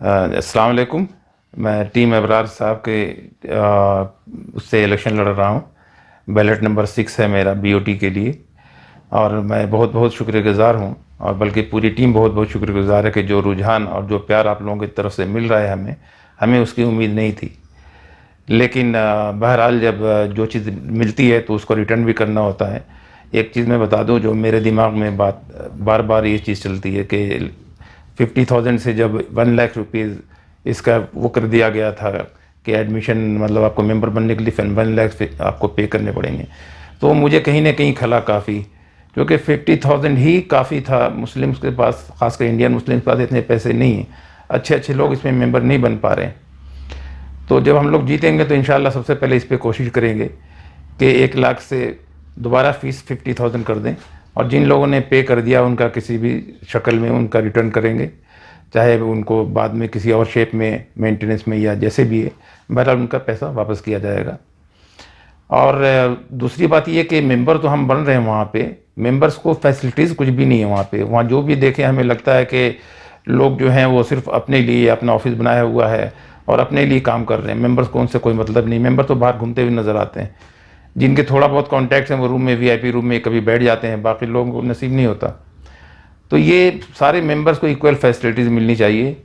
अस्सलाम वालेकुम। मैं टीम अबरार साहब के उससे इलेक्शन लड़ रहा हूँ। बैलेट नंबर 6 है मेरा बीओटी के लिए। और मैं बहुत बहुत शुक्रगुज़ार हूँ, और बल्कि पूरी टीम बहुत बहुत शुक्रगुज़ार है कि जो रुझान और जो प्यार आप लोगों की तरफ से मिल रहा है हमें हमें उसकी उम्मीद नहीं थी। लेकिन बहरहाल जब जो चीज़ मिलती है तो उसको रिटर्न भी करना होता है। एक चीज़ मैं बता दूं, जो मेरे दिमाग में बात बार बार ये चीज़ चलती है कि 50,000 से जब 1 लाख रुपीज़ इसका वो कर दिया गया था कि एडमिशन मतलब आपको मेंबर बनने के लिए फिर 1 लाख आपको पे करने पड़ेंगे, तो मुझे कहीं ना कहीं खला काफ़ी, क्योंकि 50,000 ही काफ़ी था। मुस्लिम्स के पास, खासकर इंडियन मुस्लिम्स के पास इतने पैसे नहीं हैं। अच्छे अच्छे लोग इसमें मेंबर नहीं बन पा रहे हैं। तो जब हम लोग जीतेंगे तो इंशाल्लाह सबसे पहले इस पर कोशिश करेंगे कि 1 लाख से दोबारा फ़ीस 50,000 कर दें, और जिन लोगों ने पे कर दिया उनका किसी भी शक्ल में उनका रिटर्न करेंगे, चाहे उनको बाद में किसी और शेप में, मेंटेनेंस में या जैसे भी है, बहरहाल उनका पैसा वापस किया जाएगा। और दूसरी बात ये कि मेंबर तो हम बन रहे हैं, वहाँ पे मेंबर्स को फैसिलिटीज़ कुछ भी नहीं है। वहाँ जो भी देखें हमें लगता है कि लोग जो हैं वो सिर्फ अपने लिए अपना ऑफिस बनाया हुआ है और अपने लिए काम कर रहे हैं। मेंबर्स को उनसे कोई मतलब नहीं। मेंबर तो बाहर घूमते हुए नज़र आते हैं। जिनके थोड़ा बहुत कॉन्टैक्ट्स हैं वो रूम में, वीआईपी रूम में कभी बैठ जाते हैं, बाकी लोगों को नसीब नहीं होता। तो ये सारे मेंबर्स को इक्वल फैसिलिटीज़ मिलनी चाहिए।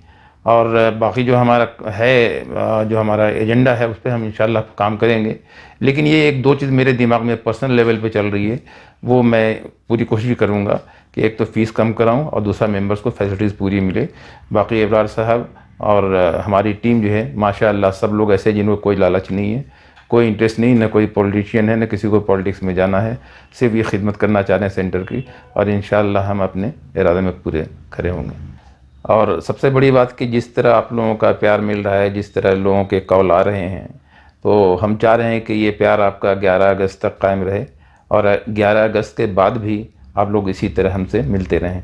और बाकी जो हमारा है, जो हमारा एजेंडा है, उस पर हम इंशाल्लाह काम करेंगे। लेकिन ये एक दो चीज़ मेरे दिमाग में पर्सनल लेवल पे चल रही है, वो मैं पूरी कोशिश करूँगा कि एक तो फ़ीस कम कराऊँ और दूसरा मेंबर्स को फैसिलिटीज़ पूरी मिले। बाकी अबरार साहब और हमारी टीम जो है माशाअल्लाह सब लोग ऐसे जिनको कोई लालच नहीं है, कोई इंटरेस्ट नहीं, न कोई पॉलिटिशियन है, न किसी को पॉलिटिक्स में जाना है। सिर्फ ये खिदमत करना चाह रहे हैं सेंटर की, और इंशाअल्लाह हम अपने इरादे में पूरे खड़े होंगे। और सबसे बड़ी बात कि जिस तरह आप लोगों का प्यार मिल रहा है, जिस तरह लोगों के कॉल आ रहे हैं, तो हम चाह रहे हैं कि ये प्यार आपका 11 अगस्त तक कायम रहे, और 11 अगस्त के बाद भी आप लोग इसी तरह हमसे मिलते रहें।